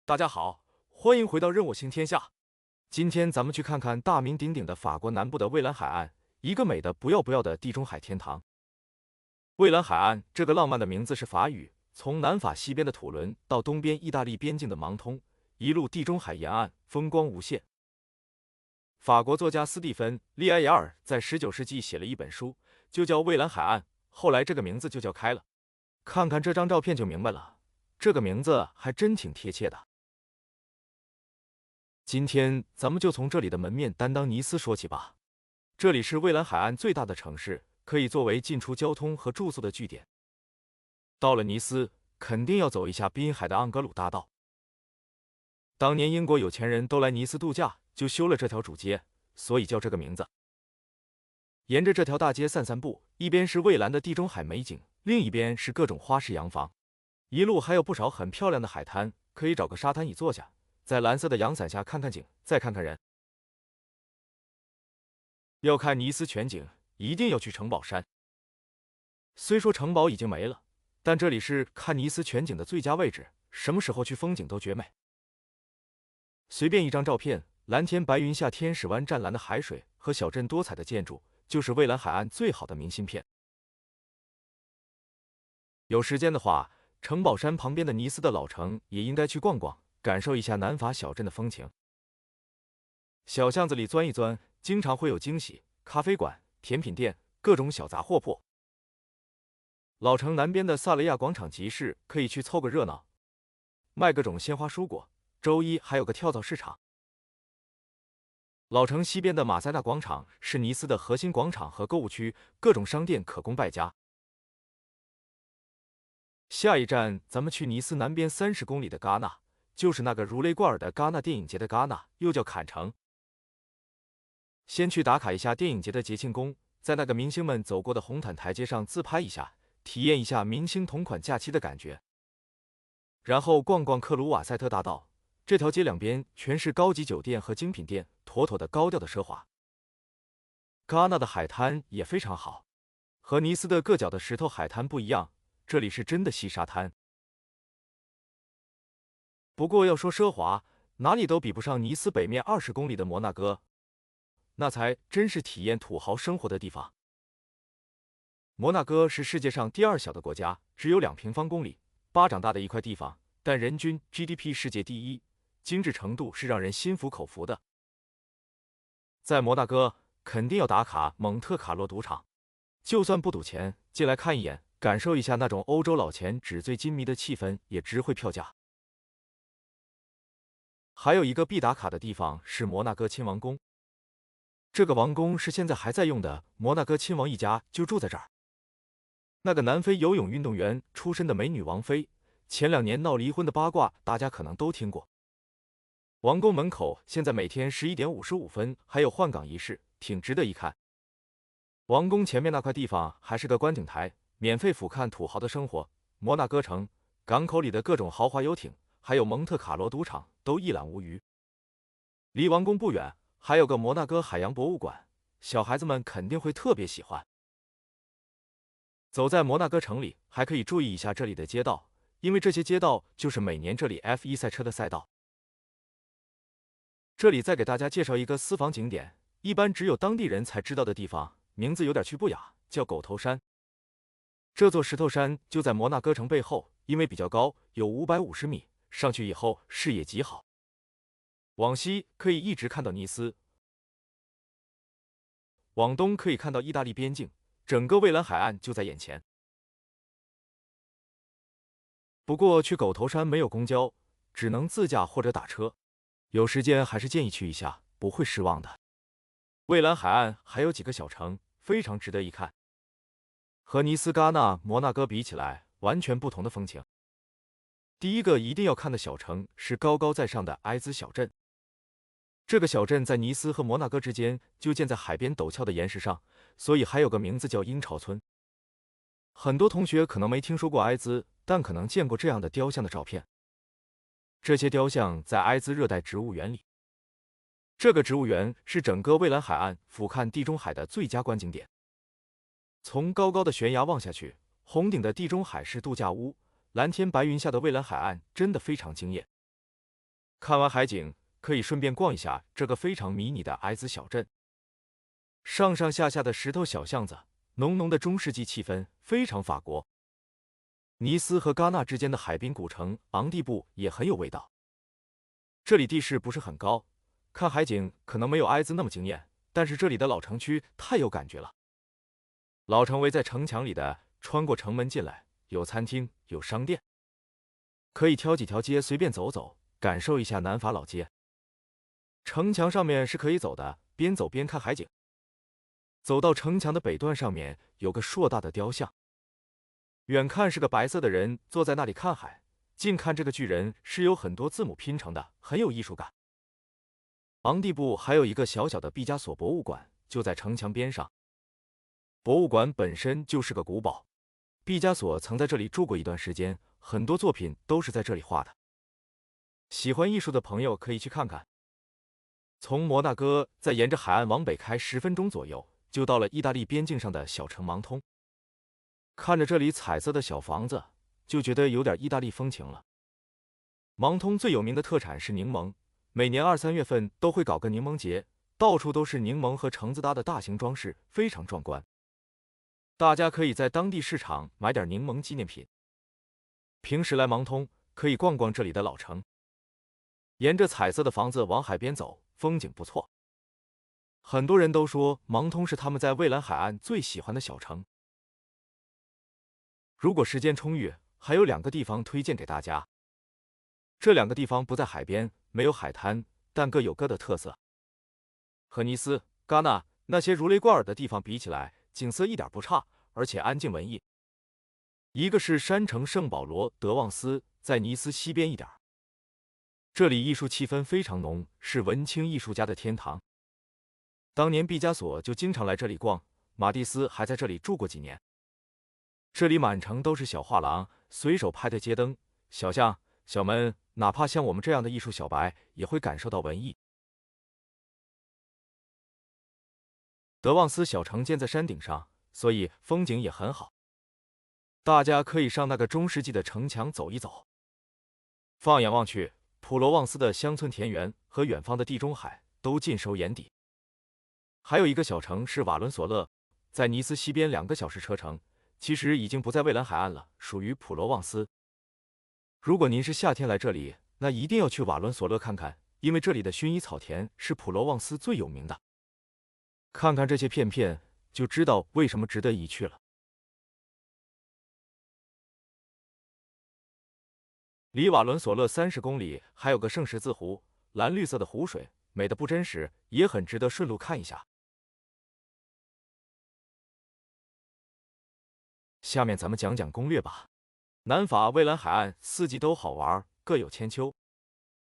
大家好，欢迎回到任我行天下。今天咱们去看看大名鼎鼎的法国南部的蔚蓝海岸，一个美的不要不要的地中海天堂。蔚蓝海岸这个浪漫的名字是法语，从南法西边的土伦到东边意大利边境的芒通，一路地中海沿岸，风光无限。法国作家斯蒂芬·利埃雅尔在19世纪写了一本书，就叫《蔚蓝海岸》，后来这个名字就叫开了。看看这张照片就明白了，这个名字还真挺贴切的。今天咱们就从这里的门面担当尼斯说起吧。这里是蔚蓝海岸最大的城市，可以作为进出交通和住宿的据点。到了尼斯，肯定要走一下滨海的盎格鲁大道。当年英国有钱人都来尼斯度假，就修了这条主街，所以叫这个名字。沿着这条大街散散步，一边是蔚蓝的地中海美景，另一边是各种花式洋房，一路还有不少很漂亮的海滩，可以找个沙滩椅坐下，在蓝色的阳伞下看看景，再看看人。要看尼斯全景，一定要去城堡山。虽说城堡已经没了，但这里是看尼斯全景的最佳位置，什么时候去风景都绝美。随便一张照片，蓝天白云下天使湾湛蓝的海水和小镇多彩的建筑，就是蔚蓝海岸最好的明信片。有时间的话，城堡山旁边的尼斯的老城也应该去逛逛，感受一下南法小镇的风情。小巷子里钻一钻，经常会有惊喜，咖啡馆、甜品店，各种小杂货铺。老城南边的萨雷亚广场集市可以去凑个热闹，卖各种鲜花蔬果，周一还有个跳蚤市场。老城西边的马塞纳广场是尼斯的核心广场和购物区，各种商店可供败家。下一站，咱们去尼斯南边30公里的戛纳，就是那个如雷贯耳的戛纳电影节的戛纳，又叫坎城。先去打卡一下电影节的节庆宫，在那个明星们走过的红毯台阶上自拍一下，体验一下明星同款假期的感觉。然后逛逛克鲁瓦塞特大道，这条街两边全是高级酒店和精品店，妥妥的高调的奢华。戛纳的海滩也非常好，和尼斯的硌脚的石头海滩不一样，这里是真的细沙滩。不过要说奢华，哪里都比不上尼斯北面20公里的摩纳哥，那才真是体验土豪生活的地方。摩纳哥是世界上第2小的国家，只有2平方公里，巴掌大的一块地方，但人均 GDP 世界第1，精致程度是让人心服口服的。在摩纳哥肯定要打卡蒙特卡洛赌场，就算不赌钱，进来看一眼，感受一下那种欧洲老钱纸醉金迷的气氛，也值回票价。还有一个必打卡的地方是摩纳哥亲王宫，这个王宫是现在还在用的，摩纳哥亲王一家就住在这儿。那个南非游泳运动员出身的美女王妃，前2年闹离婚的八卦，大家可能都听过。王宫门口现在每天11点55分还有换岗仪式，挺值得一看。王宫前面那块地方还是个观景台，免费俯瞰土豪的生活。摩纳哥城港口里的各种豪华游艇，还有蒙特卡罗赌场都一览无余。离王宫不远还有个摩纳哥海洋博物馆，小孩子们肯定会特别喜欢。走在摩纳哥城里，还可以注意一下这里的街道，因为这些街道就是每年这里 F1 赛车的赛道。这里再给大家介绍一个私房景点，一般只有当地人才知道的地方，名字有点去不雅，叫狗头山。这座石头山就在摩纳哥城背后，因为比较高，有550米，上去以后视野极好，往西可以一直看到尼斯，往东可以看到意大利边境，整个蔚蓝海岸就在眼前。不过去狗头山没有公交，只能自驾或者打车，有时间还是建议去一下，不会失望的。蔚蓝海岸还有几个小城，非常值得一看。和尼斯、戛纳、摩纳哥比起来，完全不同的风情。第一个一定要看的小城是高高在上的埃兹小镇。这个小镇在尼斯和摩纳哥之间，就建在海边陡峭的岩石上，所以还有个名字叫鹰巢村。很多同学可能没听说过埃兹，但可能见过这样的雕像的照片。这些雕像在埃兹热带植物园里。这个植物园是整个蔚蓝海岸俯瞰地中海的最佳观景点。从高高的悬崖望下去，红顶的地中海式度假屋，蓝天白云下的蔚蓝海岸真的非常惊艳。看完海景，可以顺便逛一下这个非常迷你的矮子小镇。上上下下的石头小巷子，浓浓的中世纪气氛，非常法国。尼斯和戛纳之间的海滨古城昂蒂布也很有味道。这里地势不是很高，看海景可能没有埃兹那么惊艳，但是这里的老城区太有感觉了。老城围在城墙里的，穿过城门进来，有餐厅，有商店，可以挑几条街随便走走，感受一下南法老街。城墙上面是可以走的，边走边看海景。走到城墙的北段上面有个硕大的雕像，远看是个白色的人坐在那里看海，近看这个巨人是由很多字母拼成的，很有艺术感。昂蒂布还有一个小小的毕加索博物馆，就在城墙边上。博物馆本身就是个古堡，毕加索曾在这里住过一段时间，很多作品都是在这里画的。喜欢艺术的朋友可以去看看。从摩纳哥再沿着海岸往北开10分钟左右，就到了意大利边境上的小城芒通。看着这里彩色的小房子，就觉得有点意大利风情了。芒通最有名的特产是柠檬，每年2、3月份都会搞个柠檬节，到处都是柠檬和橙子搭的大型装饰，非常壮观。大家可以在当地市场买点柠檬纪念品。平时来芒通可以逛逛这里的老城，沿着彩色的房子往海边走，风景不错。很多人都说芒通是他们在蔚蓝海岸最喜欢的小城。如果时间充裕，还有2个地方推荐给大家。这2个地方不在海边，没有海滩，但各有各的特色。和尼斯、戛纳那些如雷贯耳的地方比起来，景色一点不差，而且安静文艺。一个是山城圣保罗德旺斯，在尼斯西边一点。这里艺术气氛非常浓，是文青艺术家的天堂。当年毕加索就经常来这里逛，马蒂斯还在这里住过几年。这里满城都是小画廊，随手拍的街灯、小巷、小门，哪怕像我们这样的艺术小白，也会感受到文艺。德旺斯小城建在山顶上，所以风景也很好。大家可以上那个中世纪的城墙走一走。放眼望去，普罗旺斯的乡村田园和远方的地中海都尽收眼底。还有一个小城是瓦伦索勒，在尼斯西边2个小时车程，其实已经不在蔚蓝海岸了，属于普罗旺斯。如果您是夏天来这里，那一定要去瓦伦索勒看看，因为这里的薰衣草田是普罗旺斯最有名的。看看这些片片，就知道为什么值得一去了。离瓦伦索勒30公里，还有个圣十字湖，蓝绿色的湖水，美得不真实，也很值得顺路看一下。下面咱们讲讲攻略吧。南法蔚蓝海岸4季都好玩，各有千秋。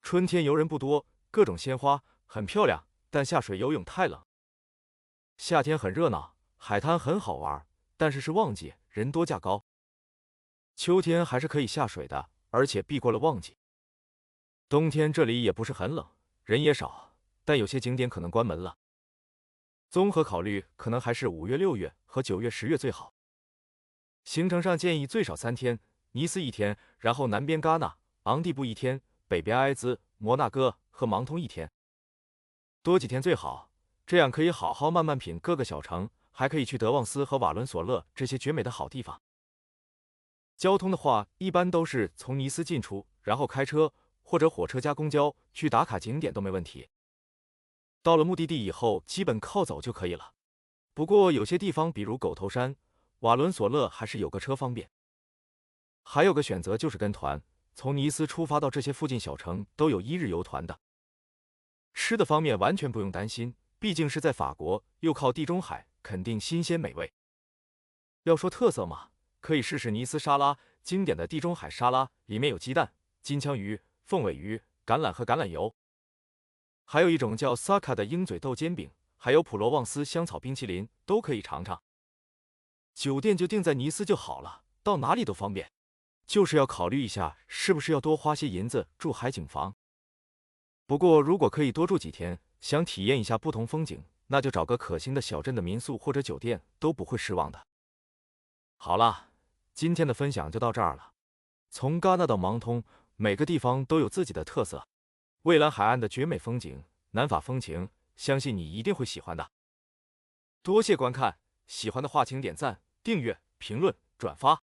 春天游人不多，各种鲜花很漂亮，但下水游泳太冷。夏天很热闹，海滩很好玩，但是旺季，人多价高。秋天还是可以下水的，而且避过了旺季。冬天这里也不是很冷，人也少，但有些景点可能关门了。综合考虑，可能还是5月、6月和9月、10月最好。行程上建议最少3天，尼斯1天，然后南边戛纳、昂蒂布1天，北边埃兹、摩纳哥和芒通1天。多几天最好，这样可以好好慢慢品各个小城，还可以去德旺斯和瓦伦索勒这些绝美的好地方。交通的话，一般都是从尼斯进出，然后开车或者火车加公交去打卡景点都没问题。到了目的地以后，基本靠走就可以了。不过有些地方，比如狗头山、瓦伦索勒，还是有个车方便。还有个选择就是跟团，从尼斯出发到这些附近小城都有1日游团的。吃的方面完全不用担心，毕竟是在法国，又靠地中海，肯定新鲜美味。要说特色嘛，可以试试尼斯沙拉，经典的地中海沙拉，里面有鸡蛋、金枪鱼、凤尾鱼、橄榄和橄榄油。还有一种叫萨卡的鹰嘴豆煎饼，还有普罗旺斯香草冰淇淋，都可以尝尝。酒店就定在尼斯就好了，到哪里都方便。就是要考虑一下，是不是要多花些银子住海景房。不过如果可以多住几天，想体验一下不同风景，那就找个可行的小镇的民宿或者酒店，都不会失望的。好了，今天的分享就到这儿了。从戛纳到芒通，每个地方都有自己的特色。蔚蓝海岸的绝美风景，南法风情，相信你一定会喜欢的。多谢观看，喜欢的话请点赞、订阅、评论、转发。